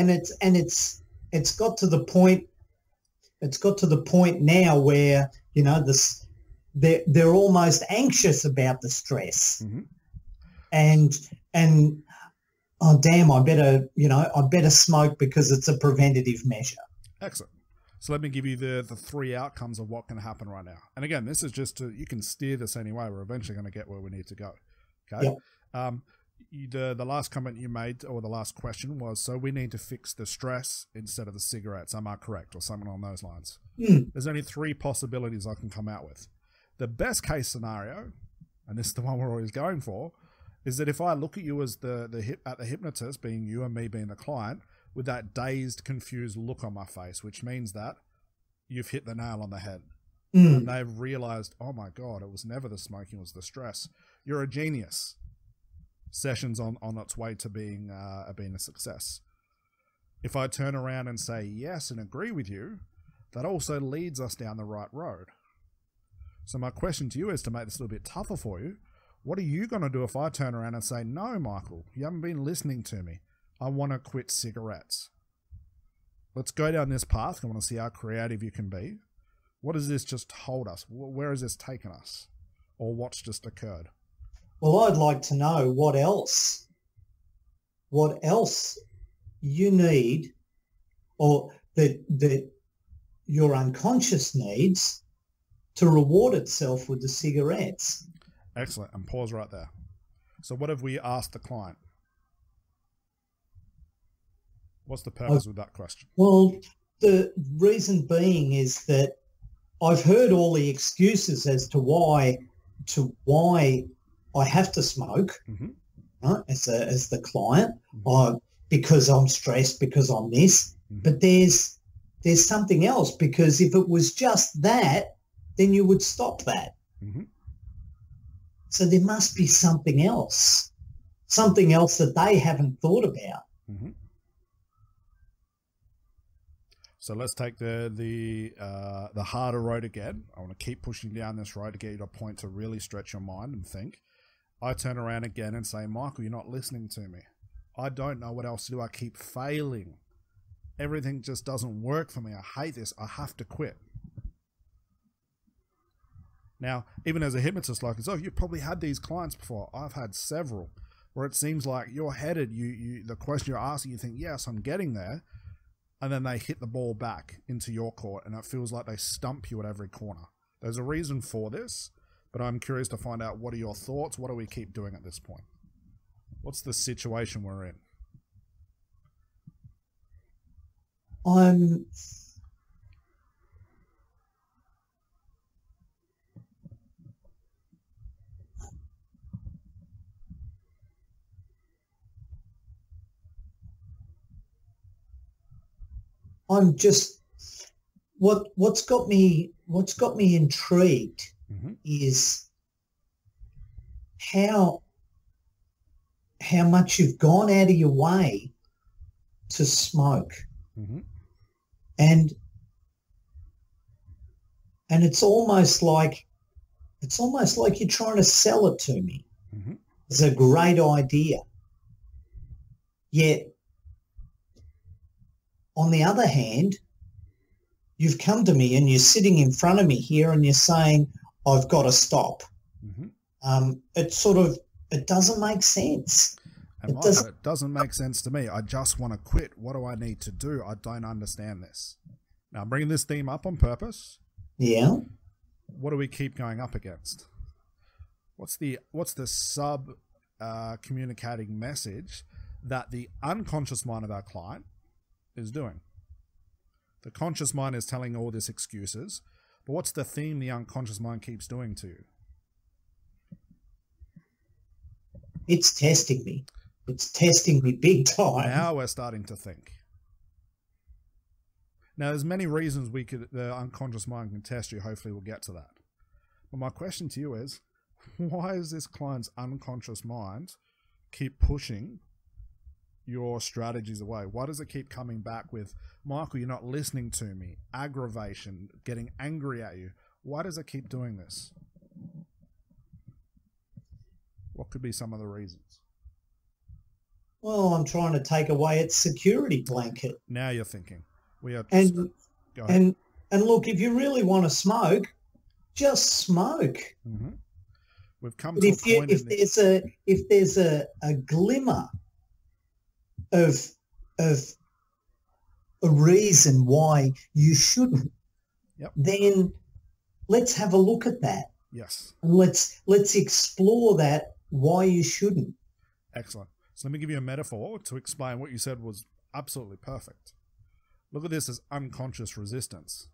it's got to the point. It's got to the point now where, you know, they're almost anxious about the stress, and oh damn, I better smoke because it's a preventative measure. Excellent. So let me give you the three outcomes of what can happen right now. And again, this is just you can steer this anyway. We're eventually going to get where we need to go. Okay. Yep. The last comment you made, or the last question, was, so we need to fix the stress instead of the cigarettes. Am I correct? Or something along those lines. There's only three possibilities I can come out with. The best case scenario, and this is the one we're always going for, is that if I look at you as the hypnotist, being you and me being the client, with that dazed, confused look on my face, which means that you've hit the nail on the head. And they've realized, oh my God, it was never the smoking, it was the stress. You're a genius. Session's on its way to being a success. If I turn around and say yes and agree with you, that also leads us down the right road. So my question to you is, to make this a little bit tougher for you, what are you going to do if I turn around and say, no, Michael, you haven't been listening to me. I want to quit cigarettes. Let's go down this path. I want to see how creative you can be. What does this just hold us? Where has this taken us? Or what's just occurred? Well, I'd like to know what else you need, or that your unconscious needs to reward itself with the cigarettes. Excellent. And pause right there. So what have we asked the client? What's the purpose with that question? Well, the reason being is that I've heard all the excuses as to why I have to smoke, right, as the client, because I'm stressed, because I'm this. But there's something else, because if it was just that, then you would stop that. So there must be something else that they haven't thought about. So let's take the harder road again. I want to keep pushing down this road to get you to a point to really stretch your mind and think. I turn around again and say, Michael, you're not listening to me. I don't know what else to do. I keep failing. Everything just doesn't work for me. I hate this. I have to quit. Now, even as a hypnotist like yourself, you've probably had these clients before. I've had several where it seems like you're headed, the question you're asking, you think, yes, I'm getting there. And then they hit the ball back into your court, and it feels like they stump you at every corner. There's a reason for this, but I'm curious to find out, what are your thoughts? What do we keep doing at this point? What's the situation we're in? I'm just what's got me intrigued is how much you've gone out of your way to smoke, and it's almost like you're trying to sell it to me. It's a great idea, yet on the other hand, you've come to me and you're sitting in front of me here and you're saying, I've got to stop. It doesn't make sense. And it doesn't make sense to me. I just want to quit. What do I need to do? I don't understand this. Now, I'm bringing this theme up on purpose. Yeah. What do we keep going up against? What's the communicating message that the unconscious mind of our client is doing? The conscious mind is telling all these excuses, but what's the theme the unconscious mind keeps doing to you? It's testing me. It's testing me big time. Now we're starting to think. Now, there's many reasons the unconscious mind can test you. Hopefully we'll get to that. But my question to you is, why is this client's unconscious mind keep pushing your strategies away? Why does it keep coming back with, Michael, you're not listening to me, aggravation, getting angry at you? Why does it keep doing this? What could be some of the reasons? Well, I'm trying to take away its security blanket. Now you're thinking. We are. And Go ahead. and look, if you really want to smoke, just smoke. Mm-hmm. We've come But to a point. if there's a glimmer of a reason why you shouldn't, then let's have a look at that. Yes. And let's explore that, why you shouldn't. Excellent. So let me give you a metaphor to explain what you said was absolutely perfect. Look at this as unconscious resistance.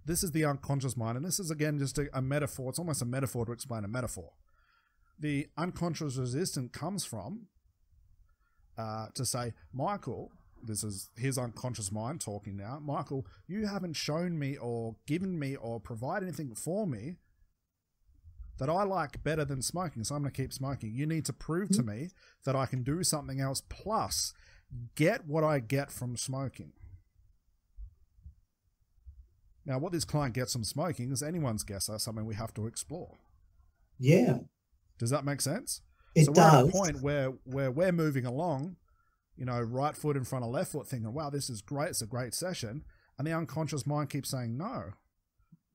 This is the unconscious mind, and this is, again, just a metaphor. It's almost a metaphor to explain a metaphor. The unconscious resistance comes from, to say, Michael, this is his unconscious mind talking now, Michael, you haven't shown me or given me or provided anything for me that I like better than smoking, so I'm going to keep smoking. You need to prove to me that I can do something else plus get what I get from smoking. Now, what this client gets from smoking is anyone's guess. That's something we have to explore. Yeah. Does that make sense? It does. We're at a point where we're moving along, right foot in front of left foot, thinking, wow, this is great. It's a great session. And the unconscious mind keeps saying, no,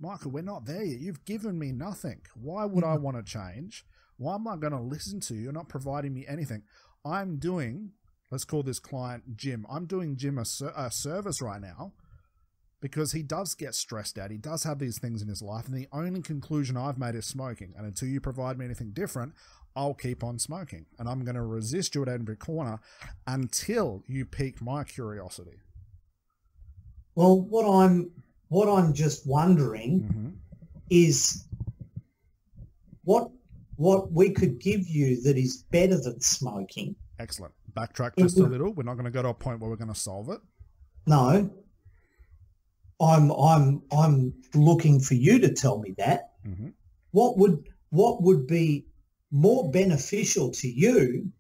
Michael, we're not there yet. You've given me nothing. Why would I want to change? Why am I going to listen to you? You're not providing me anything. I'm doing, let's call this client Jim. I'm doing Jim a service right now, because he does get stressed out. He does have these things in his life. And the only conclusion I've made is smoking. And until you provide me anything different, I'll keep on smoking. And I'm going to resist you at every corner until you pique my curiosity. Well, what I'm just wondering is what we could give you that is better than smoking. Excellent. Backtrack just a little. We're not going to go to a point where we're going to solve it. No. I'm looking for you to tell me that. Mm-hmm. What would be more beneficial to you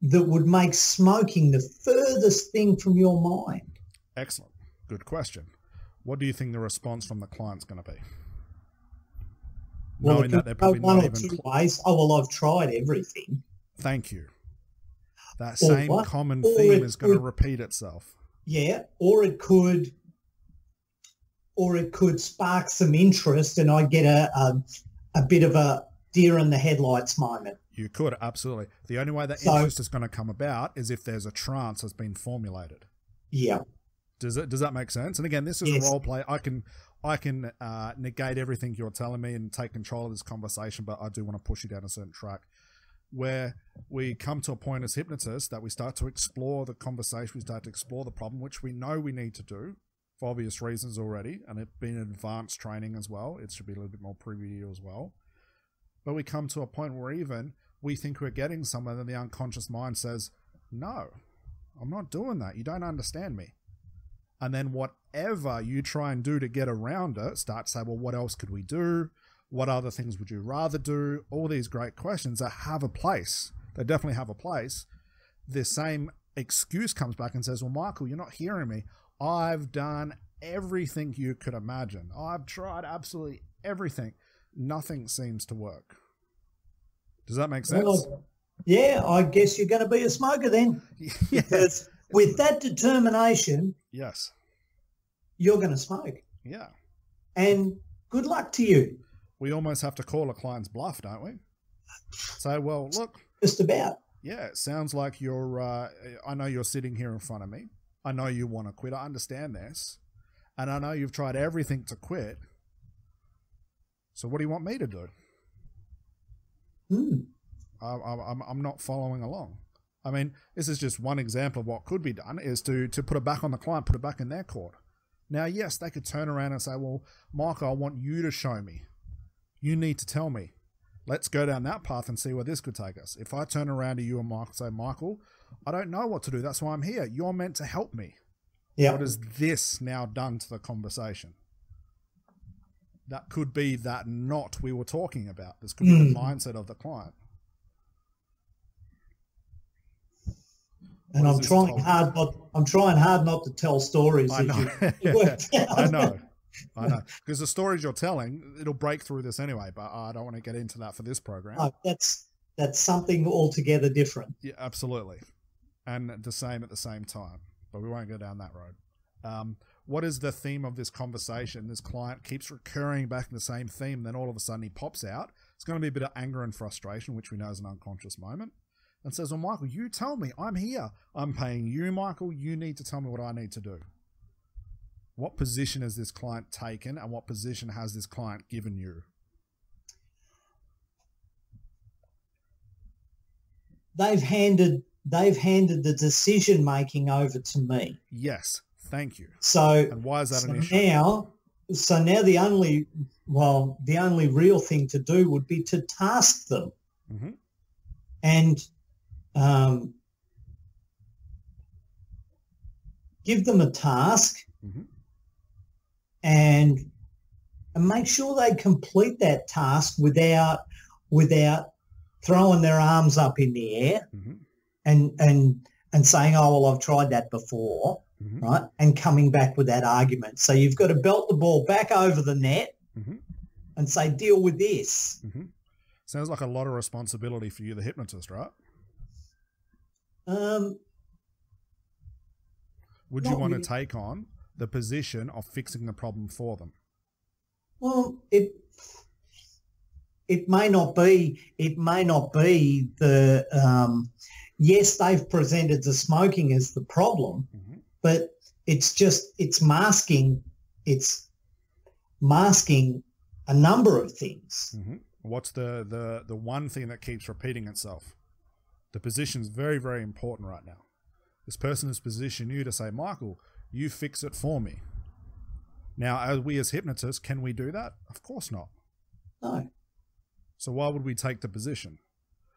that would make smoking the furthest thing from your mind? Excellent. Good question. What do you think the response from the client's going to be? Well, knowing that they're probably not even two ways. Oh, well, I've tried everything. Thank you. That same common theme is going to repeat itself. Yeah, or it could spark some interest, and I get a bit of a deer in the headlights moment. You could, absolutely. The only way that interest is going to come about is if there's a trance that's been formulated. Yeah. Does that make sense? And again, this is a role play. I can negate everything you're telling me and take control of this conversation, but I do want to push you down a certain track where we come to a point as hypnotists that we start to explore the conversation, we start to explore the problem, which we know we need to do for obvious reasons already, and it's been advanced training as well. It should be a little bit more preview as well. But we come to a point where even we think we're getting somewhere, and the unconscious mind says, no, I'm not doing that. You don't understand me. And then whatever you try and do to get around it, start to say, well, what else could we do? What other things would you rather do? All these great questions that have a place. They definitely have a place. The same excuse comes back and says, well, Michael, you're not hearing me. I've done everything you could imagine. I've tried absolutely everything. Nothing seems to work. Does that make sense? Well, yeah, I guess you're going to be a smoker then. Because with that determination, yes, you're going to smoke. Yeah. And good luck to you. We almost have to call a client's bluff, don't we? Say, well, look. Just about. Yeah, it sounds like you're, I know you're sitting here in front of me. I know you want to quit. I understand this. And I know you've tried everything to quit. So what do you want me to do? I'm not following along. I mean, this is just one example of what could be done, is to put it back on the client, put it back in their court. Now, yes, they could turn around and say, well, Michael, I want you to show me. You need to tell me. Let's go down that path and see where this could take us. If I turn around to you and Michael and say, Michael, I don't know what to do. That's why I'm here. You're meant to help me. Yeah. What has this now done to the conversation? That could be that not we were talking about. This could be the mindset of the client. And I'm trying hard not to tell stories. I know. I know. Because the stories you're telling, it'll break through this anyway, but I don't want to get into that for this program. That's That's something altogether different. Yeah, absolutely. And the same at the same time. But we won't go down that road. What is the theme of this conversation? This client keeps recurring back in the same theme, then all of a sudden he pops out. It's going to be a bit of anger and frustration, which we know is an unconscious moment, and says, well, Michael, you tell me. I'm here. I'm paying you, Michael. You need to tell me what I need to do. What position has this client taken, and what position has this client given you? They've handed the decision making over to me. Yes, thank you. So, and why is that an issue? Now the only real thing to do would be to task them, and give them a task, and make sure they complete that task without throwing their arms up in the air and saying, oh, well, I've tried that before, right? And coming back with that argument. So you've got to belt the ball back over the net and say, deal with this. Sounds like a lot of responsibility for you, the hypnotist, right? Would you want to take on the position of fixing the problem for them? Well, it may not be the yes, they've presented the smoking as the problem, but it's masking a number of things. What's the one thing that keeps repeating itself? The position's very, very important right now. This person has positioned you to say, Michael, you fix it for me. Now, as we as hypnotists, can we do that? Of course not. No. So why would we take the position?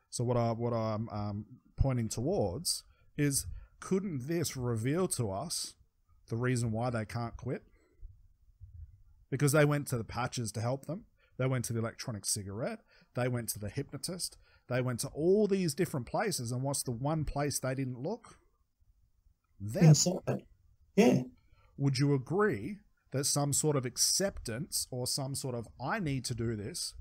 So what I'm pointing towards is, couldn't this reveal to us the reason why they can't quit? Because they went to the patches to help them. They went to the electronic cigarette. They went to the hypnotist. They went to all these different places. And what's the one place they didn't look? Them. Inside. Yeah. Would you agree that some sort of acceptance or some sort of I need to do this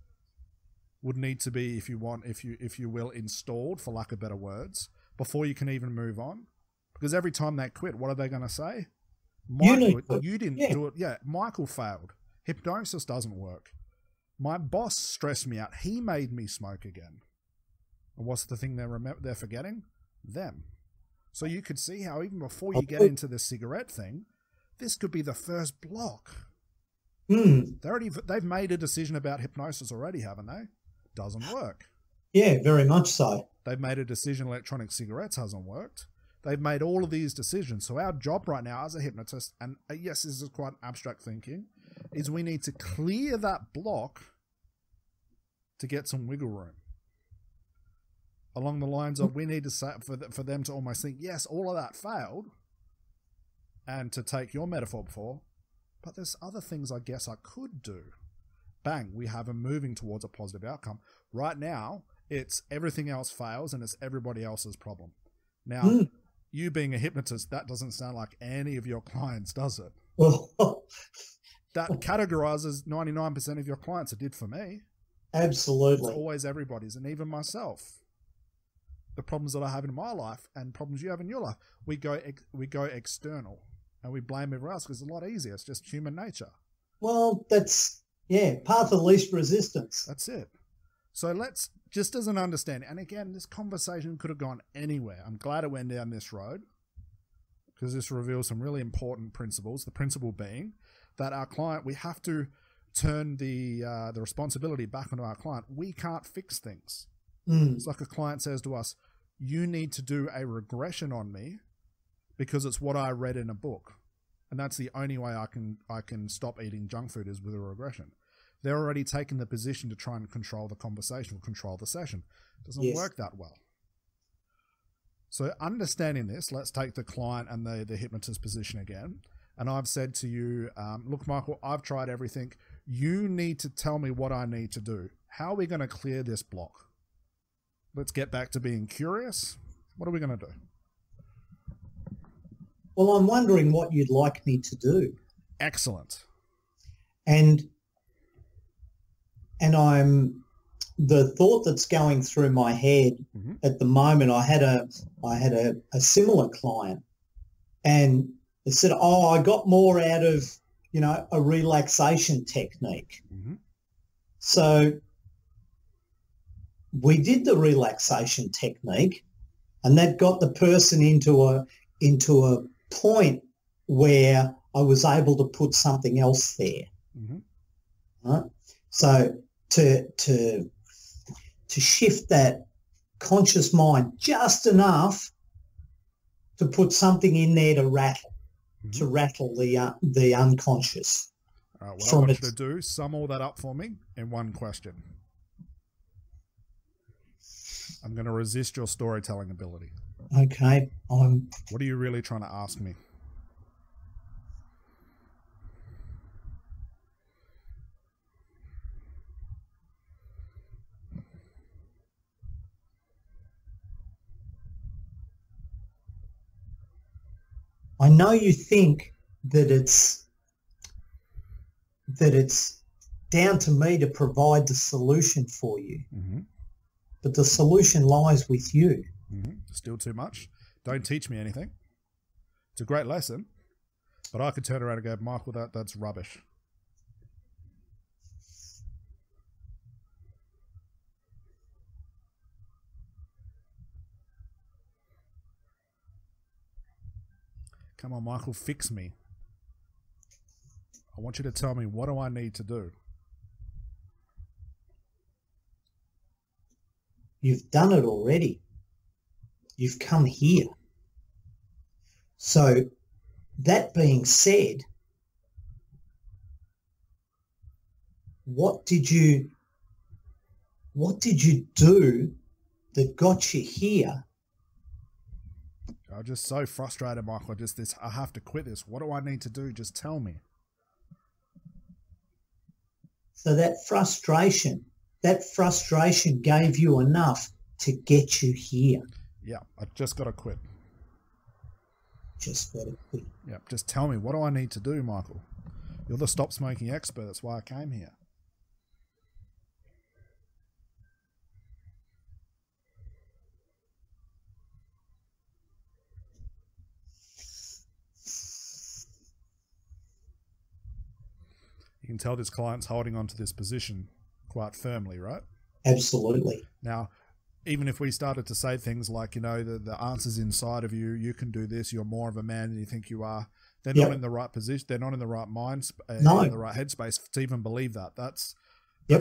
would need to be, if you will, installed, for lack of better words, before you can even move on? Because every time they quit, what are they going to say? Michael, you didn't do it. Yeah, Michael failed. Hypnosis doesn't work. My boss stressed me out. He made me smoke again. And what's the thing they're forgetting? Them. So you could see how even before you get into the cigarette thing, this could be the first block. They've made a decision about hypnosis already, haven't they? Doesn't work. Yeah, very much so. They've made a decision electronic cigarettes hasn't worked. They've made all of these decisions. So our job right now as a hypnotist, and yes, this is quite abstract thinking, is we need to clear that block to get some wiggle room. Along the lines of, we need to say for them to almost think, yes, all of that failed, and to take your metaphor before, but there's other things I guess I could do. Bang, we have them moving towards a positive outcome. Right now, it's everything else fails and it's everybody else's problem. Now, you being a hypnotist, that doesn't sound like any of your clients, does it? That categorizes 99% of your clients. It did for me. Absolutely. It's always everybody's, and even myself. The problems that I have in my life and problems you have in your life, we go external and we blame everyone else because it's a lot easier. It's just human nature. Well, that's, path of least resistance. That's it. So let's, just as an understanding, and again, this conversation could have gone anywhere. I'm glad it went down this road because this reveals some really important principles. The principle being that our client, we have to turn the responsibility back onto our client. We can't fix things. It's like a client says to us, you need to do a regression on me because it's what I read in a book. And that's the only way I can stop eating junk food is with a regression. They're already taking the position to try and control the conversation or control the session. It doesn't work that well. So understanding this, let's take the client and the hypnotist position again. And I've said to you, look, Michael, I've tried everything. You need to tell me what I need to do. How are we going to clear this block? Let's get back to being curious. What are we going to do? Well, I'm wondering what you'd like me to do. Excellent. And I'm the thought that's going through my head at the moment, I had a similar client, and it said, "Oh, I got more out of, a relaxation technique." So we did the relaxation technique, and that got the person into a point where I was able to put something else there. Right? So to shift that conscious mind just enough to put something in there to rattle the unconscious. All right, what I want you to do, sum all that up for me in one question. I'm going to resist your storytelling ability. Okay. What are you really trying to ask me? I know you think that it's down to me to provide the solution for you, but the solution lies with you. Still too much. Don't teach me anything. It's a great lesson, but I could turn around and go, Michael, that's rubbish. Come on, Michael, fix me. I want you to tell me, what do I need to do? You've done it already. You've come here. So that being said, what did you do that got you here? I'm just so frustrated, Michael. I have to quit this. What do I need to do? Just tell me. So that frustration gave you enough to get you here. Yeah, I just got to quit. Just got to quit. Yeah, just tell me, what do I need to do, Michael? You're the stop smoking expert. That's why I came here. You can tell this client's holding on to this position quite firmly, right? Absolutely. Now, even if we started to say things like, the answer's inside of you, you can do this, you're more of a man than you think you are, they're not in the right position, they're not in the right mind, in the right headspace to even believe that. That's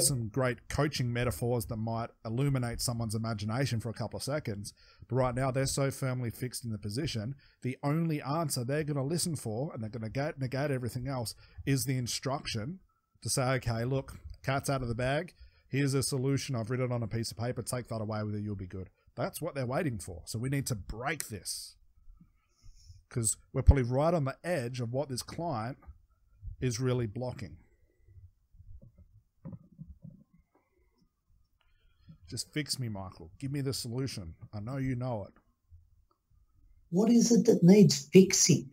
some great coaching metaphors that might illuminate someone's imagination for a couple of seconds. But right now, they're so firmly fixed in the position, the only answer they're going to listen for, and they're going to negate everything else, is the instruction to say, okay, look, cat's out of the bag. Here's a solution. I've written it on a piece of paper. Take that away with you. You'll be good. That's what they're waiting for. So we need to break this, because we're probably right on the edge of what this client is really blocking. Just fix me, Michael. Give me the solution. I know you know it. What is it that needs fixing?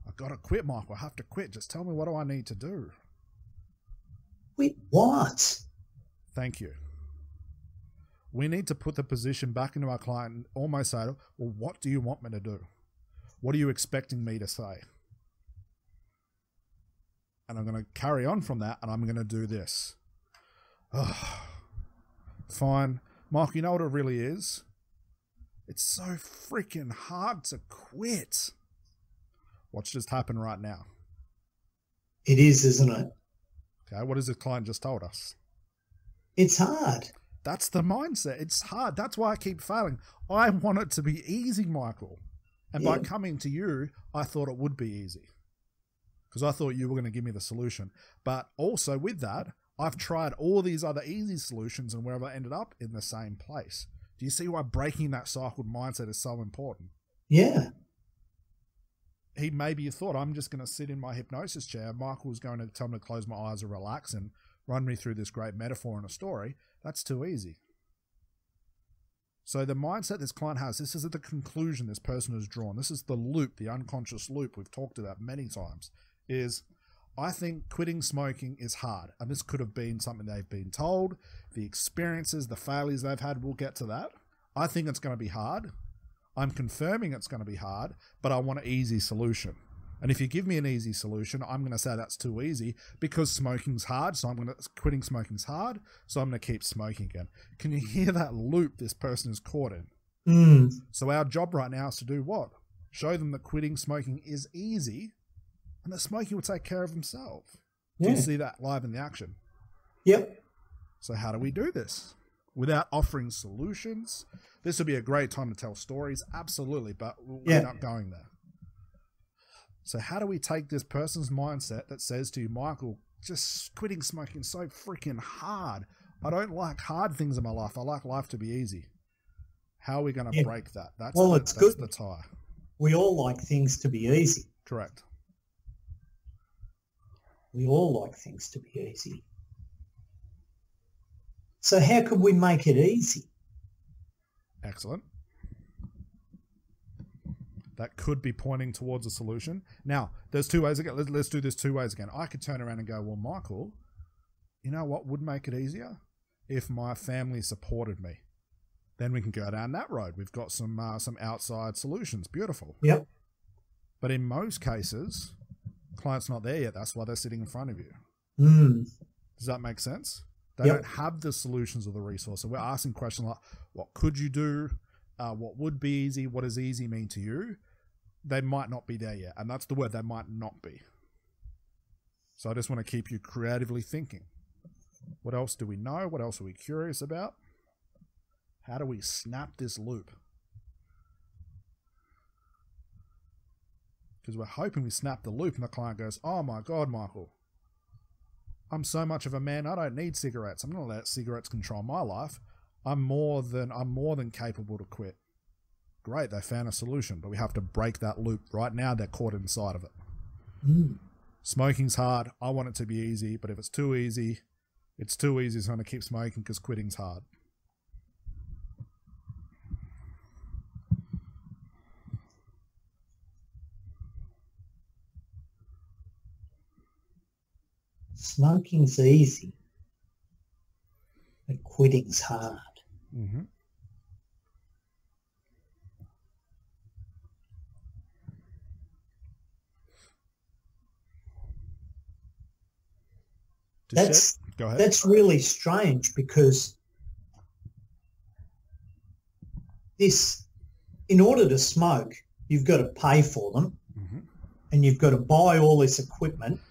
I've got to quit, Michael. I have to quit. Just tell me, what do I need to do? Quit what? Thank you. We need to put the position back into our client and almost say, well, what do you want me to do? What are you expecting me to say? And I'm going to carry on from that, and I'm going to do this. Fine. Mark, you know what it really is? It's so freaking hard to quit. What's just happened right now? It is, isn't it? Okay, what has the client just told us? It's hard. That's the mindset. It's hard. That's why I keep failing. I want it to be easy, Michael. And by coming to you, I thought it would be easy, because I thought you were going to give me the solution. But also with that, I've tried all these other easy solutions, and where have I ended up? In the same place. Do you see why breaking that cycled mindset is so important? Yeah. Maybe you thought, I'm just going to sit in my hypnosis chair. Michael's going to tell me to close my eyes and relax and run me through this great metaphor and a story. That's too easy. So the mindset this client has, this is the conclusion this person has drawn. This is the loop, the unconscious loop we've talked about many times, is I think quitting smoking is hard. And this could have been something they've been told, the experiences, the failures they've had. We'll get to that. I think it's going to be hard. I'm confirming it's going to be hard, but I want an easy solution. And if you give me an easy solution, I'm going to say that's too easy because smoking's hard. So quitting smoking's hard. So I'm going to keep smoking again. Can you hear that loop this person is caught in? So our job right now is to do what? Show them that quitting smoking is easy and that smoking will take care of himself. Yeah. Do you see that live in the action? Yep. So how do we do this? Without offering solutions? This would be a great time to tell stories. Absolutely. But we're not going there. So how do we take this person's mindset that says to you, Michael, just quitting smoking is so freaking hard. I don't like hard things in my life. I like life to be easy. How are we going to break that? That's good. The tie. We all like things to be easy. Correct. We all like things to be easy. So how could we make it easy? Excellent. That could be pointing towards a solution. Now, there's two ways again. Let's do this two ways again. I could turn around and go, well, Michael, you know what would make it easier? If my family supported me. Then we can go down that road. We've got some outside solutions. Beautiful. Yep. But in most cases, client's not there yet. That's why they're sitting in front of you. Does that make sense? They don't have the solutions or the resource. So we're asking questions like, what could you do? What would be easy? What does easy mean to you? They might not be there yet. And that's the word, they might not be. So I just want to keep you creatively thinking. What else do we know? What else are we curious about? How do we snap this loop? Because we're hoping we snap the loop and the client goes, oh my God, Michael, I'm so much of a man, I don't need cigarettes. I'm not going to let cigarettes control my life. I'm more than capable to quit. Great, they found a solution, but we have to break that loop. Right now, they're caught inside of it. Smoking's hard. I want it to be easy, but if it's too easy, so I'm going to keep smoking because quitting's hard. Smoking's easy, but quitting's hard. Go ahead. That's really strange because in order to smoke, you've got to pay for them and you've got to buy all this equipment,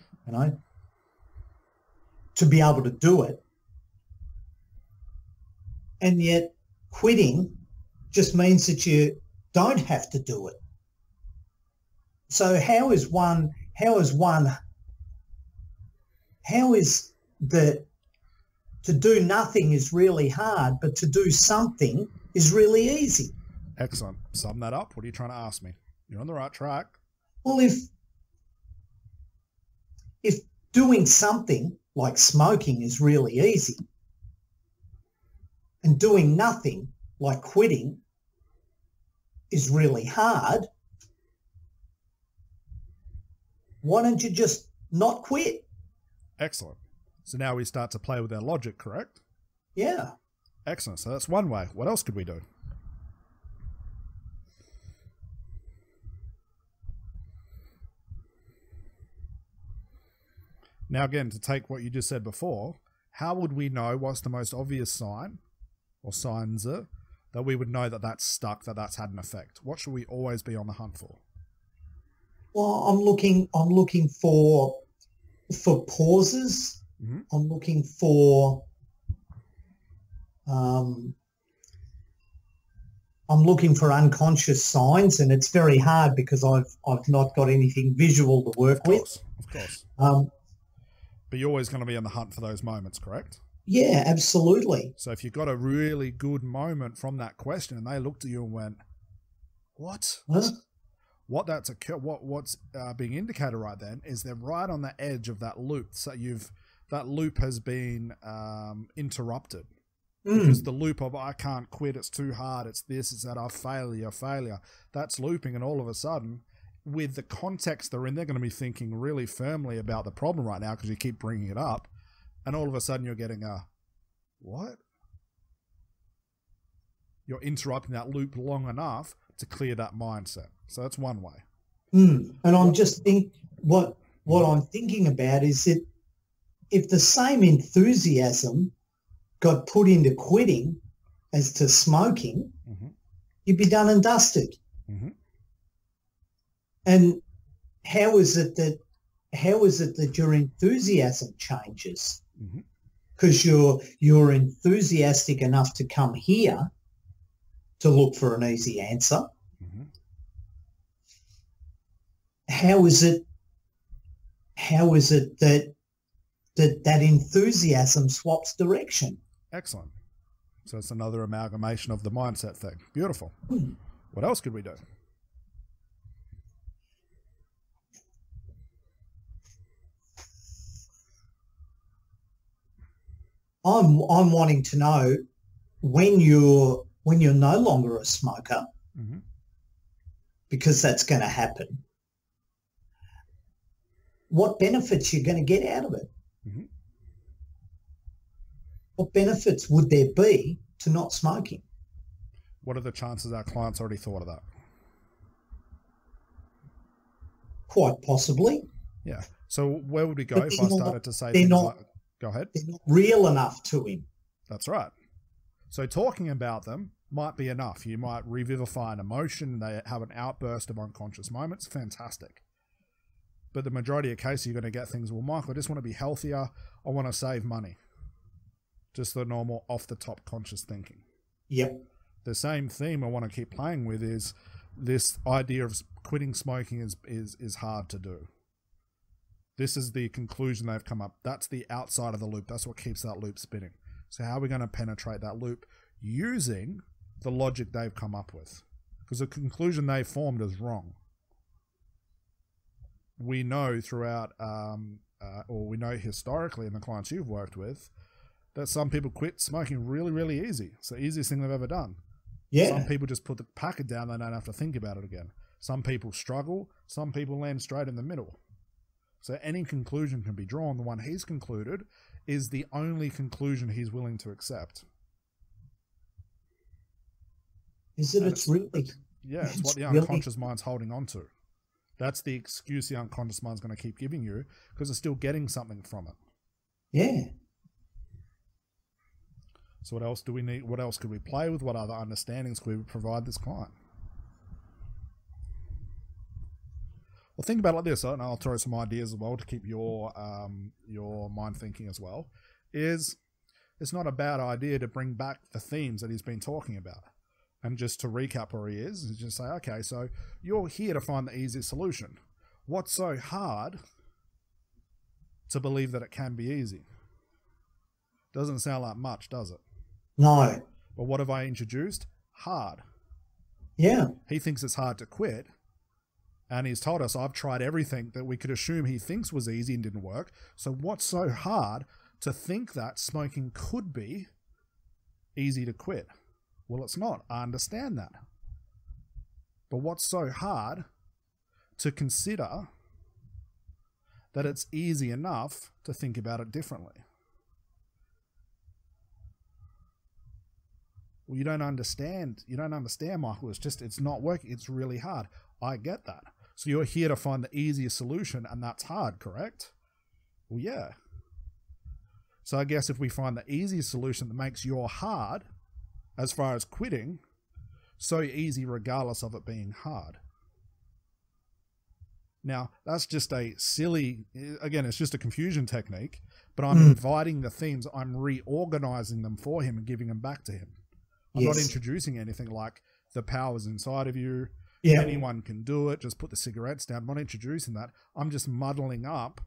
to be able to do it. And yet quitting just means that you don't have to do it. So how is to do nothing is really hard, but to do something is really easy? Excellent. Sum that up. What are you trying to ask me? You're on the right track. Well, if doing something like smoking is really easy and doing nothing like quitting is really hard, why don't you just not quit? Excellent. So now we start to play with our logic, correct? Yeah. Excellent. So that's one way. What else could we do? Now, again, to take what you just said before, how would we know what's the most obvious sign or signs that we would know that that's stuck, that that's had an effect? What should we always be on the hunt for? Well, I'm looking for pauses. I'm looking for unconscious signs, and it's very hard because I've not got anything visual to work with. Of course. But you're always going to be on the hunt for those moments, correct? Yeah, absolutely. So if you've got a really good moment from that question and they looked at you and went, what? Huh? What's being indicated right then is they're right on the edge of that loop. So that loop has been interrupted. Because the loop of I can't quit, it's too hard, it's this, it's that, failure, that's looping, and all of a sudden with the context they're in, they're going to be thinking really firmly about the problem right now because you keep bringing it up, and all of a sudden you're getting a, what? You're interrupting that loop long enough to clear that mindset. So that's one way. And I'm just what I'm thinking about is that if the same enthusiasm got put into quitting as to smoking, you'd be done and dusted. And how is it that your enthusiasm changes? Because you're enthusiastic enough to come here to look for an easy answer. How is it that enthusiasm swaps direction? Excellent. So it's another amalgamation of the mindset thing. Beautiful. What else could we do? I'm wanting to know when you're no longer a smoker, because that's going to happen, what benefits you're going to get out of it. What benefits would there be to not smoking? What are the chances our clients already thought of that? Quite possibly. Yeah. So where would we go if I started to say things like, go ahead. They're not real enough to him. That's right. So talking about them might be enough. You might revivify an emotion. They have an outburst of unconscious moments. Fantastic. But the majority of cases, you're going to get things, well, Michael, I just want to be healthier. I want to save money. Just the normal off-the-top conscious thinking. Yep. The same theme I want to keep playing with is this idea of quitting smoking is hard to do. This is the conclusion they've come up. That's the outside of the loop. That's what keeps that loop spinning. So how are we going to penetrate that loop? Using the logic they've come up with. Because the conclusion they formed is wrong. We know throughout, or we know historically in the clients you've worked with, that some people quit smoking really, really easy. It's the easiest thing they've ever done. Yeah. Some people just put the packet down. They don't have to think about it again. Some people struggle. Some people land straight in the middle. So any conclusion can be drawn. The one he's concluded is the only conclusion he's willing to accept. Is it? It's really... Yeah, it's what the unconscious mind's holding on to. That's the excuse the unconscious mind's going to keep giving you because it's still getting something from it. Yeah. So what else do we need? What else could we play with? What other understandings could we provide this client? Well, think about it like this, and I'll throw some ideas as well to keep your mind thinking as well. It's not a bad idea to bring back the themes that he's been talking about. And just to recap where he is just say, okay, so you're here to find the easiest solution. What's so hard to believe that it can be easy? Doesn't sound like much, does it? No. But what have I introduced? Hard. Yeah. He thinks it's hard to quit. And he's told us, I've tried everything that we could assume he thinks was easy and didn't work. So what's so hard to think that smoking could be easy to quit? Well, it's not. I understand that. But what's so hard to consider that it's easy enough to think about it differently? Well, you don't understand. You don't understand, Michael. It's not working. It's really hard. I get that. So you're here to find the easiest solution, and that's hard, correct? Well, yeah. So I guess if we find the easiest solution that makes your hard, as far as quitting, so easy regardless of it being hard. Now, that's just a silly, again, it's just a confusion technique, but I'm inviting the themes, I'm reorganizing them for him and giving them back to him. I'm not introducing anything like the power's inside of you, anyone can do it, just put the cigarettes down. I'm not introducing that. I'm just muddling up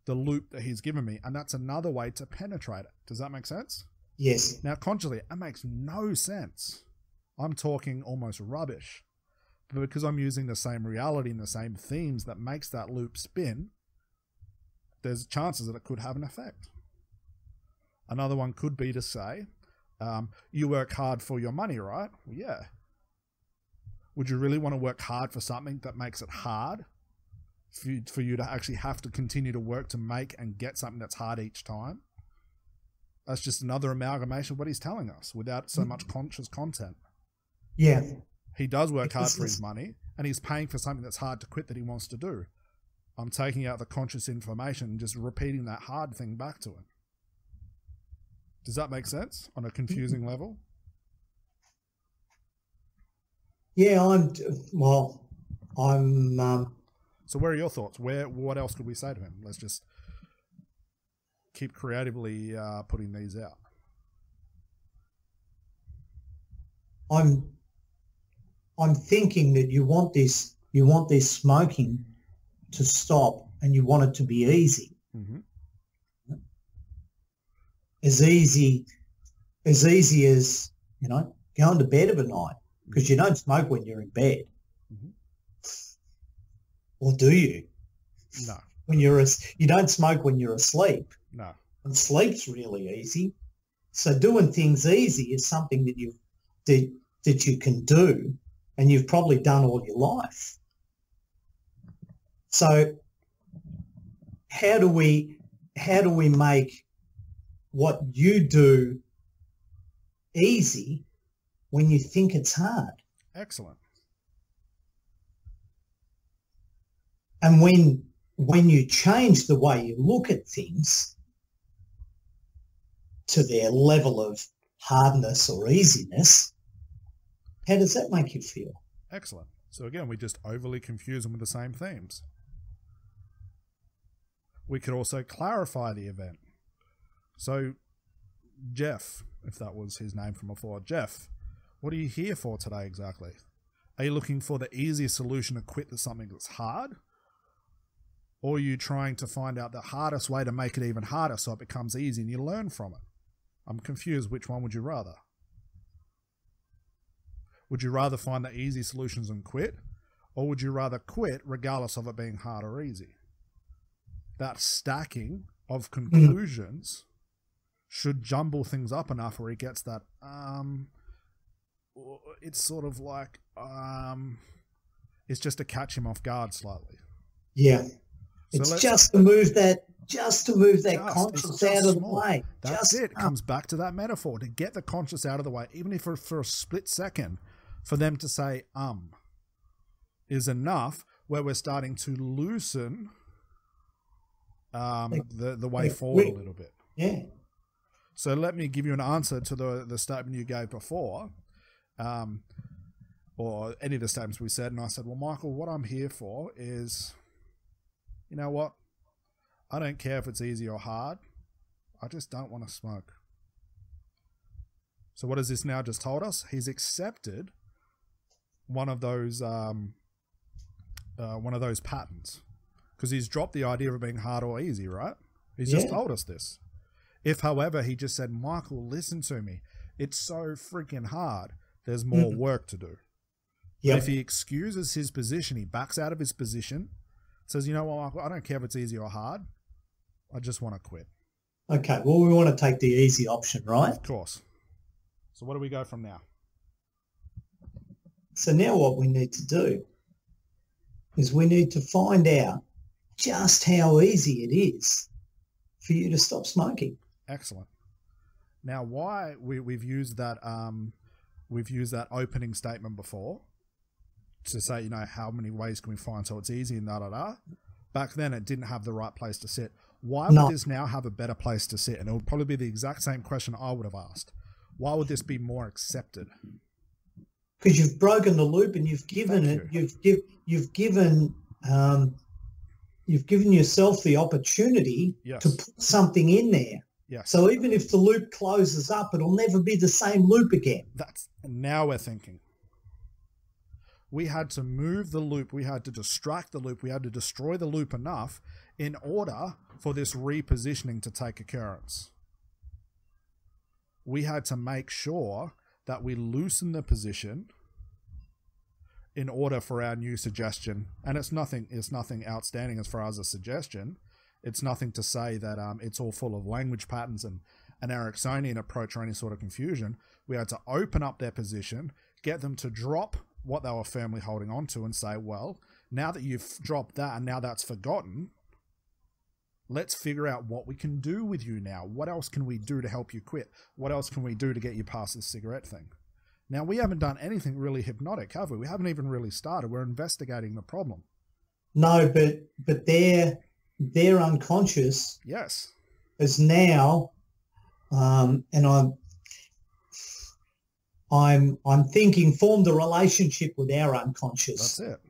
the loop that he's given me, and that's another way to penetrate it. Does that make sense? Yes. Now, consciously, it makes no sense. I'm talking almost rubbish. But because I'm using the same reality and the same themes that makes that loop spin, there's chances that it could have an effect. Another one could be to say, you work hard for your money, right? Well, yeah. Would you really want to work hard for something that makes it hard for you to actually have to continue to work to make and get something that's hard each time? That's just another amalgamation of what he's telling us without so much conscious content. Yeah. He does work hard for his money, and he's paying for something that's hard to quit that he wants to do. I'm taking out the conscious information and just repeating that hard thing back to him. Does that make sense on a confusing level? Yeah, So where are your thoughts? What else could we say to him? Let's just keep creatively putting these out. I'm thinking that you want this smoking to stop, and you want it to be easy. Mm-hmm. As easy as, going to bed of a night, because you don't smoke when you're in bed. Mm-hmm. Or do you? No. You don't smoke when you're asleep. No. And sleep's really easy. So doing things easy is something that you can do, and you've probably done all your life. So how do we make what you do easy when you think it's hard? Excellent. And when you change the way you look at things to their level of hardness or easiness, how does that make you feel? Excellent. So again, we just overly confuse them with the same themes. We could also clarify the event. So Jeff, if that was his name from before, Jeff, what are you here for today exactly? Are you looking for the easiest solution to quit to something that's hard? Or are you trying to find out the hardest way to make it even harder so it becomes easy and you learn from it? I'm confused. Which one would you rather? Would you rather find the easy solutions and quit? Or would you rather quit regardless of it being hard or easy? That stacking of conclusions should jumble things up enough where he gets that, it's sort of like, it's just to catch him off guard slightly. Yeah. It's just to move that conscious out of the way. That's it. It comes back to that metaphor, to get the conscious out of the way, even if for a split second, for them to say, is enough, where we're starting to loosen the way forward a little bit. Yeah. So let me give you an answer to the statement you gave before, or any of the statements we said. And I said, well, Michael, what I'm here for is, you know what? I don't care if it's easy or hard. I just don't want to smoke. So what has this now just told us? He's accepted one of those patterns, because he's dropped the idea of it being hard or easy, right? He's just told us this. If, however, he just said, Michael, listen to me, it's so freaking hard, there's more work to do. Yep. But if he excuses his position, he backs out of his position, says, you know what, Michael, I don't care if it's easy or hard, I just want to quit. Okay, well, we want to take the easy option, right? Of course. So where do we go from now? So now what we need to do is we need to find out just how easy it is for you to stop smoking. Excellent. Now, why we've used that opening statement before to say, you know, how many ways can we find so it's easy and da-da-da. Back then, it didn't have the right place to sit. Why would this now have a better place to sit? And it would probably be the exact same question I would have asked. Why would this be more accepted? Because you've broken the loop and you've given you've given yourself the opportunity to put something in there. Yes. So even if the loop closes up, it'll never be the same loop again. Now we're thinking. We had to move the loop. We had to distract the loop. We had to destroy the loop enough in order for this repositioning to take occurrence. We had to make sure that we loosen the position in order for our new suggestion. And it's nothing outstanding as far as a suggestion. It's nothing to say that it's all full of language patterns and an Ericksonian approach or any sort of confusion. We had to open up their position, get them to drop what they were firmly holding on to and say, well, now that you've dropped that and now that's forgotten, let's figure out what we can do with you now. What else can we do to help you quit? What else can we do to get you past this cigarette thing? Now, we haven't done anything really hypnotic, have we? We haven't even really started. We're investigating the problem. No, but their unconscious, yes, is now, and I'm thinking formed a relationship with our unconscious. That's it.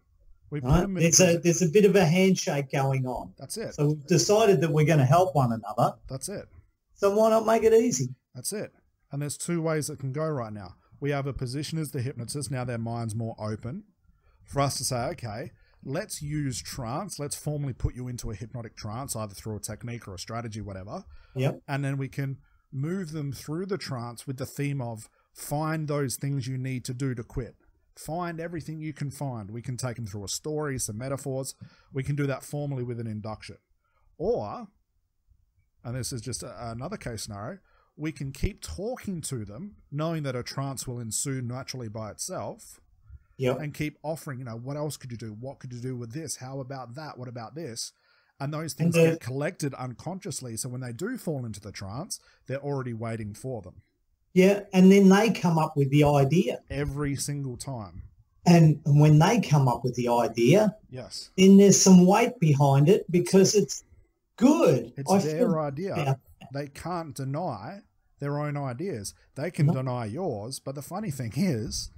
We put right? them in There's a bit of a handshake going on. That's it. So we've decided that we're going to help one another. That's it. So why not make it easy? That's it. And there's two ways it can go right now. We have a position as the hypnotist. Now their mind's more open for us to say, okay, let's use trance. Let's formally put you into a hypnotic trance, either through a technique or a strategy, whatever. Yep. And then we can move them through the trance with the theme of find those things you need to do to quit. Find everything you can find. We can take them through a story, some metaphors. We can do that formally with an induction. Or, and this is just another case scenario, we can keep talking to them, knowing that a trance will ensue naturally by itself. Yep. And keep offering, what else could you do? What could you do with this? How about that? What about this? And those things get collected unconsciously. So when they do fall into the trance, they're already waiting for them. Yeah, and then they come up with the idea. Every single time. And when they come up with the idea, yes, then there's some weight behind it because it's good. It's their idea. They can't deny their own ideas. They can deny yours, but the funny thing is,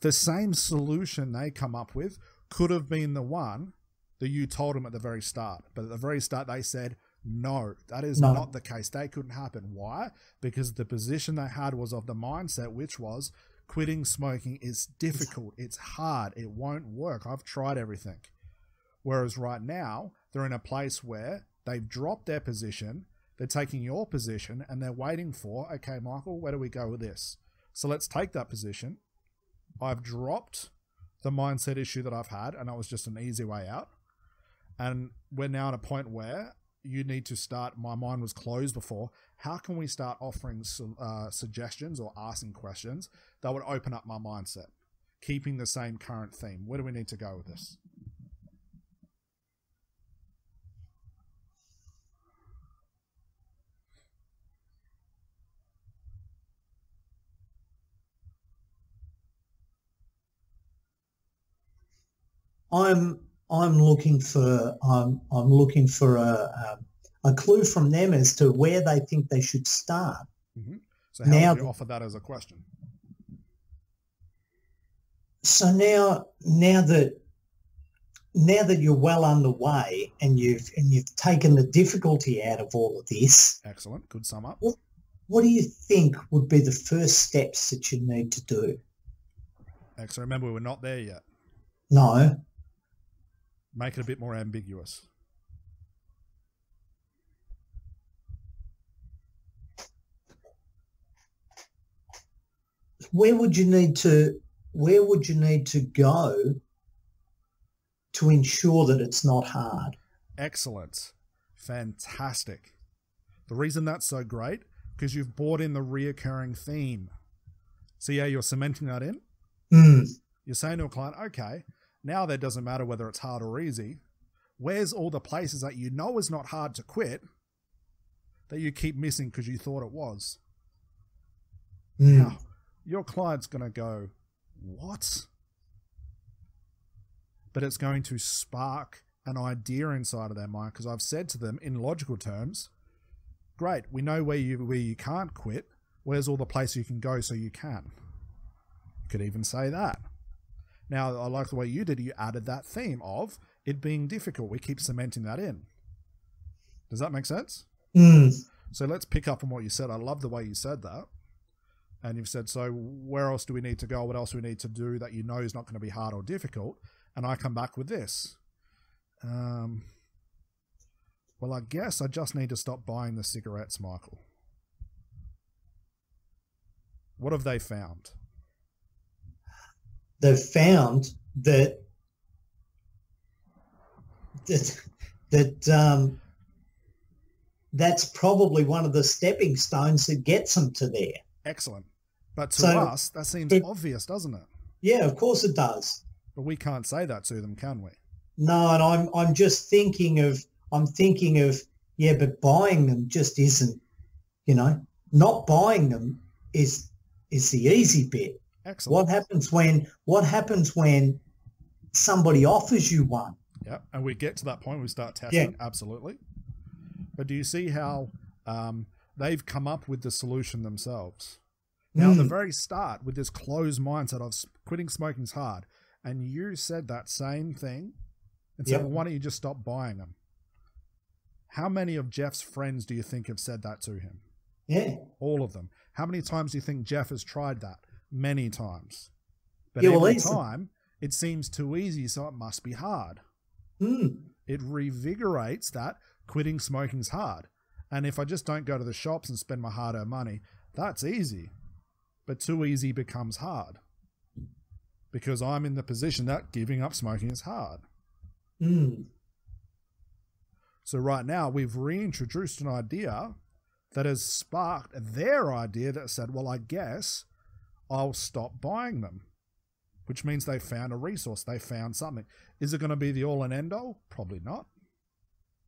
the same solution they come up with could have been the one that you told them at the very start. But at the very start, they said, no, that is not the case. They couldn't happen. Why? Because the position they had was of the mindset, which was quitting smoking is difficult. It's hard. It won't work. I've tried everything. Whereas right now, they're in a place where they've dropped their position. They're taking your position and they're waiting for, okay, Michael, where do we go with this? So let's take that position. I've dropped the mindset issue that I've had, and that was just an easy way out. And we're now at a point where you need to start, my mind was closed before, how can we start offering suggestions or asking questions that would open up my mindset, keeping the same current theme? Where do we need to go with this? I'm looking for a clue from them as to where they think they should start. Mm-hmm. So how would you offer that as a question? So now that you're well underway and you've taken the difficulty out of all of this. Excellent. Good sum up. What do you think would be the first steps that you need to do? Excellent. Remember, we're not there yet. No. Make it a bit more ambiguous. Where would you need to go to ensure that it's not hard? Excellent. Fantastic. The reason that's so great, because you've brought in the reoccurring theme. See how you're cementing that in? Mm. You're saying to a client, okay, now that doesn't matter whether it's hard or easy. Where's all the places that you know is not hard to quit that you keep missing because you thought it was? Mm. Now, your client's going to go, what? But it's going to spark an idea inside of their mind, because I've said to them in logical terms, great, we know where you can't quit. Where's all the places you can go so you can? You could even say that. Now, I like the way you did. You added that theme of it being difficult. We keep cementing that in. Does that make sense? Mm. So let's pick up on what you said. I love the way you said that. And you've said, so where else do we need to go? What else do we need to do that you know is not going to be hard or difficult? And I come back with this. Well, I guess I just need to stop buying the cigarettes, Michael. What have they found? They've found that's probably one of the stepping stones that gets them to there. Excellent. But to us, that seems obvious, doesn't it? Yeah, of course it does. But we can't say that to them, can we? No, and I'm just thinking of, yeah, but buying them just isn't, not buying them is the easy bit. Excellent. What happens when somebody offers you one? Yeah, and we get to that point, we start testing, Yeah. absolutely. But do you see how they've come up with the solution themselves? Now, at the very start, with this closed mindset of quitting smoking's hard, and you said that same thing and said, well, why don't you just stop buying them? How many of Jeff's friends do you think have said that to him? Yeah. All of them. How many times do you think Jeff has tried that? Many times. But Yeah, well, every time, it seems too easy, so it must be hard. It revigorates that quitting smoking's hard. And if I just don't go to the shops and spend my hard-earned money, that's easy. But too easy becomes hard. Because I'm in the position that giving up smoking is hard. So right now, we've reintroduced an idea that has sparked their idea that said, well, I guess I'll stop buying them. Which means they found a resource. They found something. Is it going to be the all and end all? Probably not.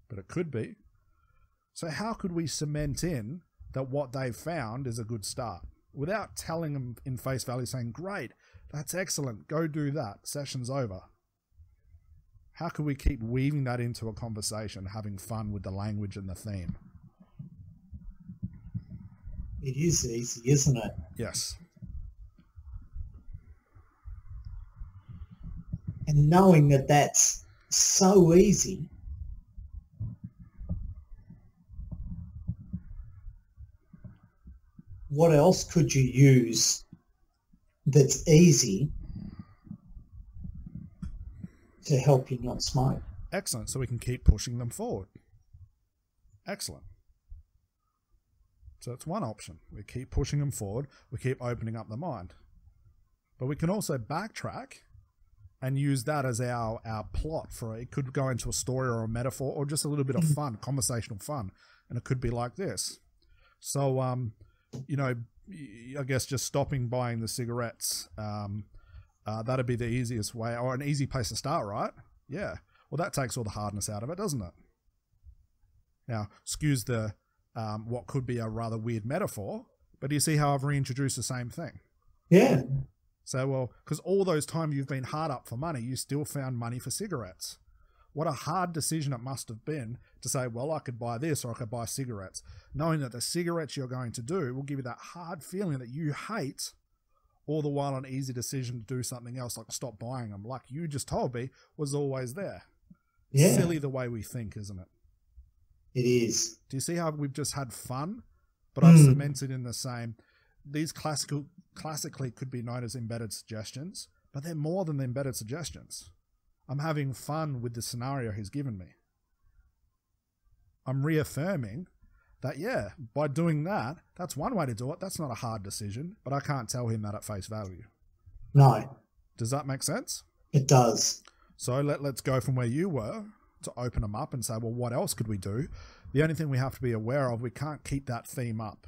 But it could be. So how could we cement in that what they've found is a good start? Without telling them in face value, saying, great, that's excellent, go do that, session's over. How could we keep weaving that into a conversation, having fun with the language and the theme? It is easy, isn't it? Yes. And knowing that that's so easy, what else could you use that's easy to help you not smoke? Excellent. So we can keep pushing them forward. Excellent. So it's one option. We keep pushing them forward. We keep opening up the mind. But we can also backtrack and use that as our plot for it. Could go into a story or a metaphor or just a little bit of fun, conversational fun. And it could be like this. So, I guess just stopping buying the cigarettes, that'd be the easiest way, or an easy place to start, right? Yeah. Well, that takes all the hardness out of it, doesn't it? Now, excuse the what could be a rather weird metaphor, but do you see how I've reintroduced the same thing? Yeah. So, well, because all those times you've been hard up for money, you still found money for cigarettes. What a hard decision it must have been to say, well, I could buy this or I could buy cigarettes. Knowing that the cigarettes you're going to do will give you that hard feeling that you hate, all the while an easy decision to do something else, like stop buying them, like you just told me, was always there. Yeah. Silly the way we think, isn't it? It is. Do you see how we've just had fun, but I've cemented in the same? These classically could be known as embedded suggestions, but they're more than the embedded suggestions. I'm having fun with the scenario he's given me. I'm reaffirming that, yeah, by doing that, that's one way to do it. That's not a hard decision, but I can't tell him that at face value. No. Does that make sense? It does. So let's go from where you were to open them up and say, well, what else could we do? The only thing we have to be aware of, we can't keep that theme up.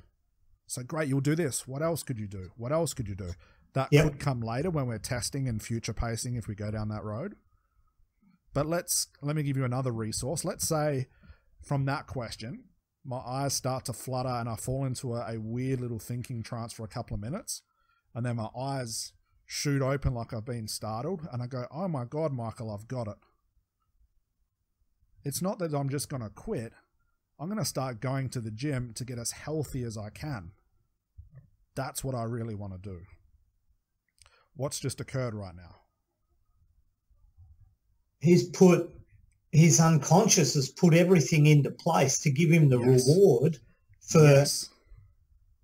So great, you'll do this. What else could you do? What else could you do? That could come later when we're testing and future pacing if we go down that road. But let me give you another resource. Let's say from that question, my eyes start to flutter and I fall into a weird little thinking trance for a couple of minutes. And then my eyes shoot open like I've been startled. And I go, oh my God, Michael, I've got it. It's not that I'm just going to quit. I'm going to start going to the gym to get as healthy as I can. That's what I really want to do. What's just occurred right now? His unconscious has put everything into place to give him the reward for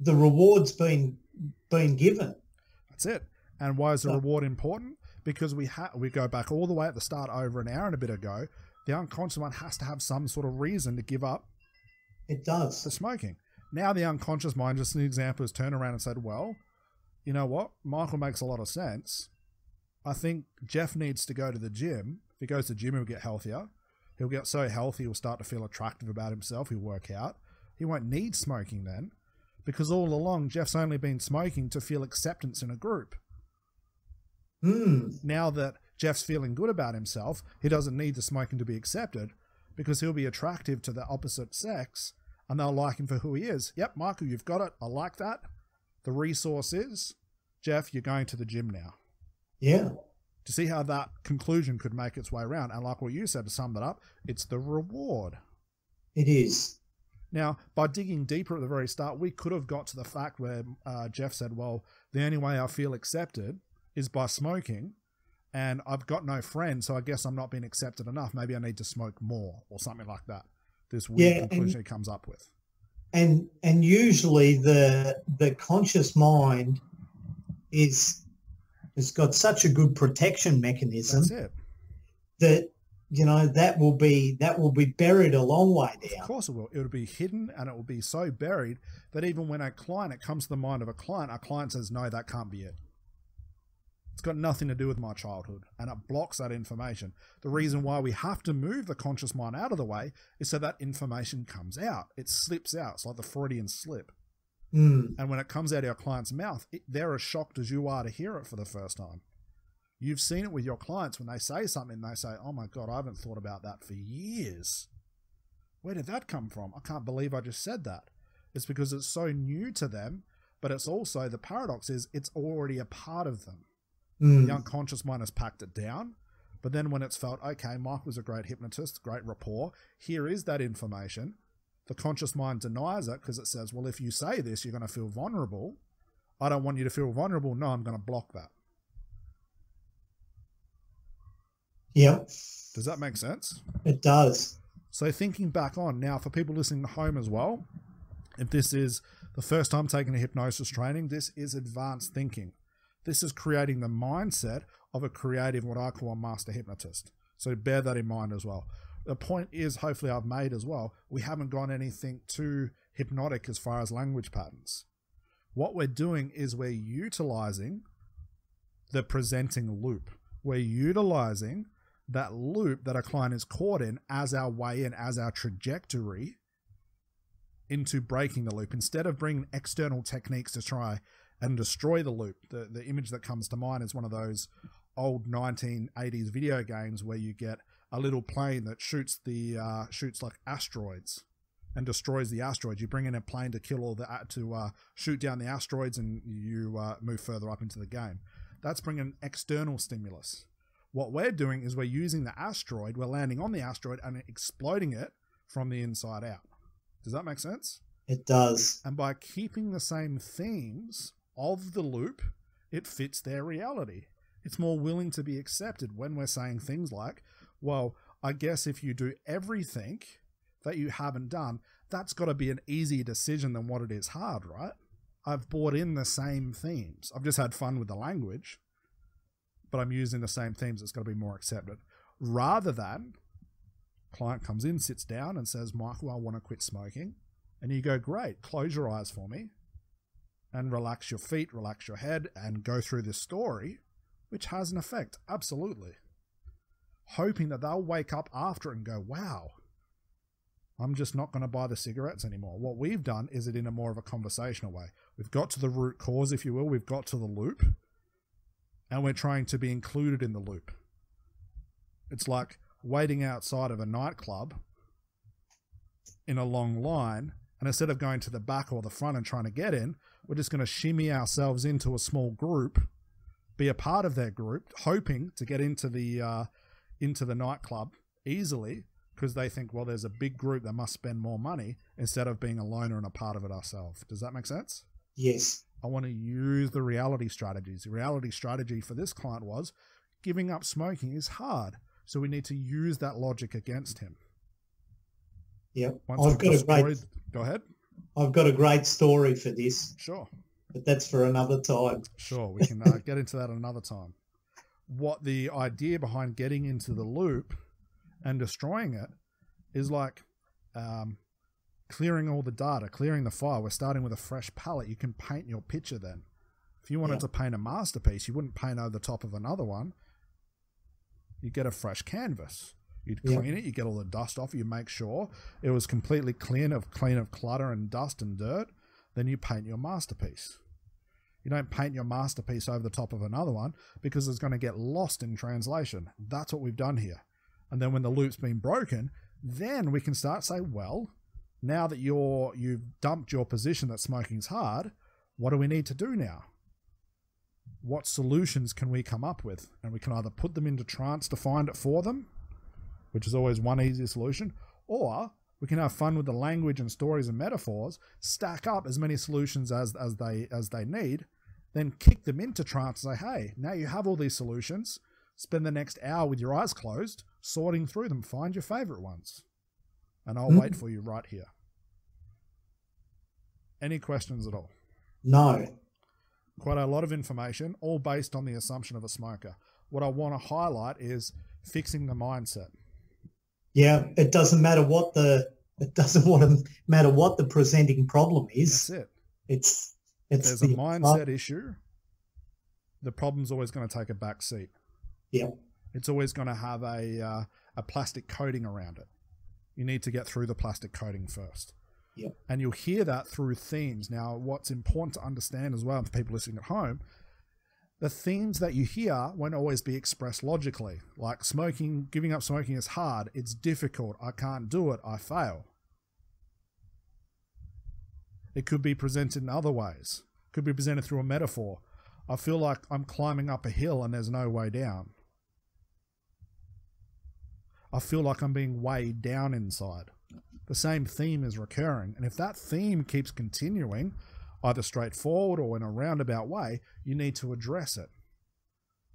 the reward's been given. That's it. And why is the reward important? Because we go back all the way at the start over an hour and a bit ago. The unconscious one has to have some sort of reason to give up. It does. The smoking. Now the unconscious mind, just an example, has turned around and said, well, you know what? Michael makes a lot of sense. I think Jeff needs to go to the gym. If he goes to the gym, he'll get healthier. He'll get so healthy, he'll start to feel attractive about himself. He'll work out. He won't need smoking then, because all along, Jeff's only been smoking to feel acceptance in a group. Now that Jeff's feeling good about himself, he doesn't need the smoking to be accepted because he'll be attractive to the opposite sex and they'll like him for who he is. Yep, Michael, you've got it. I like that. The resource is, Jeff, you're going to the gym now. Yeah. To see how that conclusion could make its way around. And like what you said, to sum that up, it's the reward. It is. Now, by digging deeper at the very start, we could have got to the fact where Jeff said, well, the only way I feel accepted is by smoking, and I've got no friends, so I guess I'm not being accepted enough. Maybe I need to smoke more or something like that. This weird conclusion he comes up with. And usually the conscious mind has got such a good protection mechanism. That's it. That, you know, that will be buried a long way down. Of course it will. It will be hidden, and it will be so buried that even when it comes to the mind of a client says, no, that can't be it. It's got nothing to do with my childhood, and it blocks that information. The reason why we have to move the conscious mind out of the way is so that information comes out. It slips out. It's like the Freudian slip. And when it comes out of your client's mouth, they're as shocked as you are to hear it for the first time. You've seen it with your clients when they say something, they say, oh my God, I haven't thought about that for years. Where did that come from? I can't believe I just said that. It's because it's so new to them, but it's also, the paradox is it's already a part of them. The unconscious mind has packed it down, but then when it's felt, okay, Mike was a great hypnotist, great rapport, here is that information. The conscious mind denies it because it says, well, if you say this, you're going to feel vulnerable. I don't want you to feel vulnerable. No, I'm going to block that. Yep. Does that make sense? It does. So thinking back on now, for people listening at home as well, if this is the first time taking a hypnosis training, this is advanced thinking. This is creating the mindset of a creative, what I call a master hypnotist. So bear that in mind as well. The point is, hopefully I've made as well, we haven't gone anything too hypnotic as far as language patterns. What we're doing is we're utilizing the presenting loop. We're utilizing that loop that a client is caught in as our way in, as our trajectory into breaking the loop. Instead of bringing external techniques to try and destroy the loop. The image that comes to mind is one of those old 1980s video games where you get a little plane that shoots like asteroids and destroys the asteroids. You bring in a plane to shoot down the asteroids, and you move further up into the game. That's bringing external stimulus. What we're doing is we're using the asteroid, we're landing on the asteroid and exploding it from the inside out. Does that make sense? It does. And by keeping the same themes of the loop, it fits their reality. It's more willing to be accepted when we're saying things like, well, I guess if you do everything that you haven't done, that's got to be an easier decision than what it is hard, right? I've brought in the same themes. I've just had fun with the language, but I'm using the same themes. It's got to be more accepted. Rather than client comes in, sits down and says, Michael, I want to quit smoking. And you go, great, close your eyes for me and relax your feet, relax your head, and go through this story, which has an effect, absolutely. Hoping that they'll wake up after it and go, wow, I'm just not going to buy the cigarettes anymore. What we've done is it in a more of a conversational way. We've got to the root cause, if you will. We've got to the loop, and we're trying to be included in the loop. It's like waiting outside of a nightclub in a long line, and instead of going to the back or the front and trying to get in, we're just going to shimmy ourselves into a small group, be a part of their group, hoping to get into the nightclub easily because they think, well, there's a big group that must spend more money, instead of being a loner and a part of it ourselves. Does that make sense? Yes. I want to use the reality strategies. The reality strategy for this client was giving up smoking is hard, so we need to use that logic against him. Yep. Go ahead. I've got a great story for this. Sure. But that's for another time. Sure, we can get into that another time. What the idea behind getting into the loop and destroying it is like clearing all the data, clearing the file. We're starting with a fresh palette. You can paint your picture then. If you wanted to paint a masterpiece, you wouldn't paint over the top of another one. You get a fresh canvas. You'd clean it, you get all the dust off, you make sure it was completely clean of clutter and dust and dirt, then you paint your masterpiece. You don't paint your masterpiece over the top of another one because it's going to get lost in translation. That's what we've done here. And then when the loop's been broken, then we can start say, well, now that you've dumped your position that smoking's hard, what do we need to do now? What solutions can we come up with? And we can either put them into trance to find it for them, which is always one easy solution, or we can have fun with the language and stories and metaphors, stack up as many solutions as they need, then kick them into trance and say, hey, now you have all these solutions. Spend the next hour with your eyes closed, sorting through them. Find your favorite ones. And I'll wait for you right here. Any questions at all? No. Quite a lot of information, all based on the assumption of a smoker. What I want to highlight is fixing the mindset. Yeah, it doesn't matter what the presenting problem is. That's it. It's there's a mindset issue. The problem's always going to take a back seat. Yeah. It's always going to have a plastic coating around it. You need to get through the plastic coating first. Yeah. And you'll hear that through themes. Now, what's important to understand as well for people listening at home, the themes that you hear won't always be expressed logically. Like smoking, giving up smoking is hard. It's difficult. I can't do it. I fail. It could be presented in other ways. It could be presented through a metaphor. I feel like I'm climbing up a hill and there's no way down. I feel like I'm being weighed down inside. The same theme is recurring. And if that theme keeps continuing, either straightforward or in a roundabout way, you need to address it.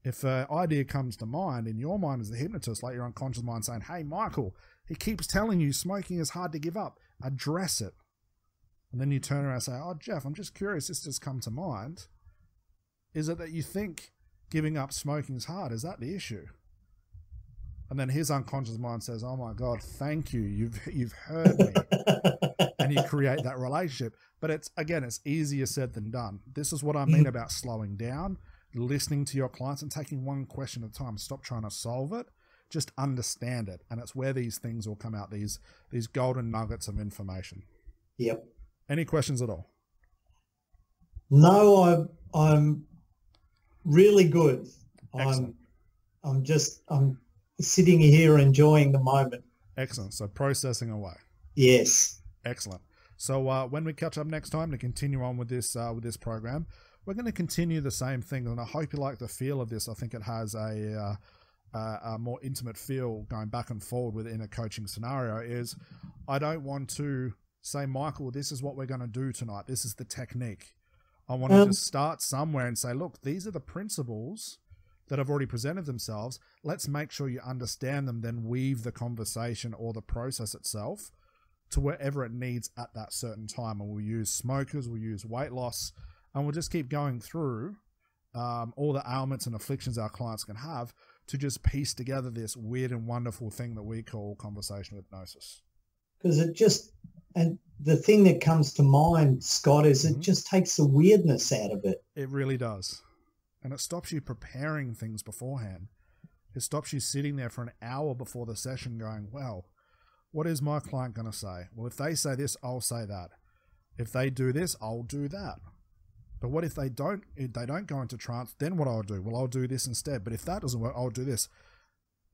If an idea comes to mind in your mind as the hypnotist, like your unconscious mind saying, hey, Michael, he keeps telling you smoking is hard to give up. Address it. And then you turn around and say, oh, Jeff, I'm just curious, this just come to mind. Is it that you think giving up smoking is hard? Is that the issue? And then his unconscious mind says, oh my God, thank you. You've heard me. And you create that relationship. But it's easier said than done. This is what I mean about slowing down, listening to your clients and taking one question at a time. Stop trying to solve it. Just understand it. And it's where these things will come out, these golden nuggets of information. Yep. Any questions at all? No, I'm really good. Excellent. I'm sitting here enjoying the moment. Excellent. So processing away. Yes. Excellent. So when we catch up next time to continue on with this program, we're going to continue the same thing. And I hope you like the feel of this. I think it has a more intimate feel going back and forward within a coaching scenario. Is I don't want to say, Michael, this is what we're going to do tonight. This is the technique. I want to just start somewhere and say, look, these are the principles that have already presented themselves. Let's make sure you understand them, then weave the conversation or the process itself to wherever it needs at that certain time. And we'll use smokers, we'll use weight loss, and we'll just keep going through all the ailments and afflictions our clients can have to just piece together this weird and wonderful thing that we call conversational hypnosis. Because and the thing that comes to mind, Scott, is it just takes the weirdness out of it. It really does. And it stops you preparing things beforehand. It stops you sitting there for an hour before the session going, well, what is my client going to say? Well, if they say this, I'll say that. If they do this, I'll do that. But what if they don't go into trance, then what I'll do? Well, I'll do this instead. But if that doesn't work, I'll do this.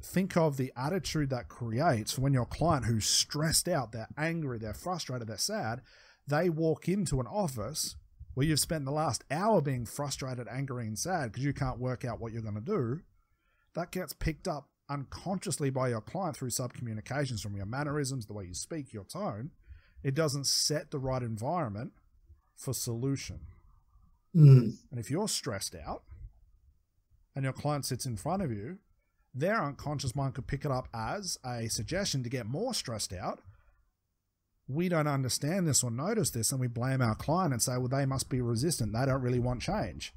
Think of the attitude that creates when your client who's stressed out, they're angry, they're frustrated, they're sad, they walk into an office where you've spent the last hour being frustrated, angry, and sad because you can't work out what you're going to do. That gets picked up unconsciously by your client through subcommunications from your mannerisms, the way you speak, your tone. It doesn't set the right environment for solution. And if you're stressed out and your client sits in front of you, their unconscious mind could pick it up as a suggestion to get more stressed out. We don't understand this or notice this, and we blame our client and say, well, they must be resistant. They don't really want change.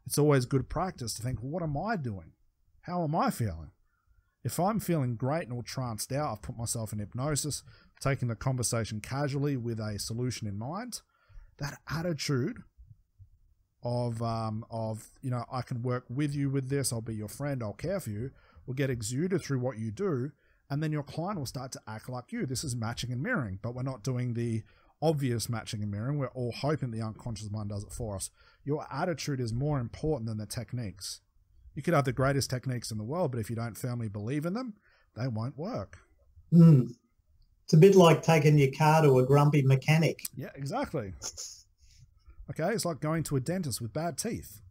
It's always good practice to think, well, what am I doing? How am I feeling? If I'm feeling great and all tranced out, I've put myself in hypnosis, taking the conversation casually with a solution in mind, that attitude of I can work with you with this, I'll be your friend, I'll care for you, will get exuded through what you do, and then your client will start to act like you. This is matching and mirroring, but we're not doing the obvious matching and mirroring. We're all hoping the unconscious mind does it for us. Your attitude is more important than the techniques. You could have the greatest techniques in the world, but if you don't firmly believe in them, they won't work. It's a bit like taking your car to a grumpy mechanic. Yeah, exactly. Okay, it's like going to a dentist with bad teeth.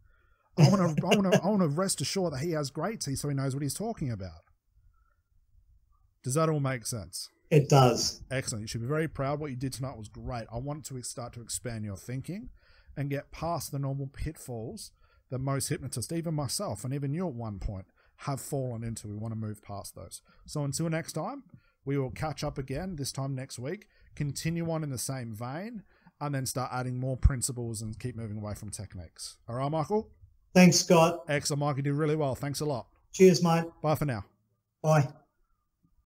I want to rest assured that he has great teeth so he knows what he's talking about. Does that all make sense? It does. Excellent. You should be very proud. What you did tonight was great. I want to start to expand your thinking and get past the normal pitfalls that most hypnotists, even myself and even you at one point, have fallen into. We want to move past those. So until next time, we will catch up again, this time next week, continue on in the same vein, and then start adding more principles and keep moving away from techniques. All right, Michael? Thanks, Scott. Excellent, Michael. You did really well. Thanks a lot. Cheers, mate. Bye for now. Bye.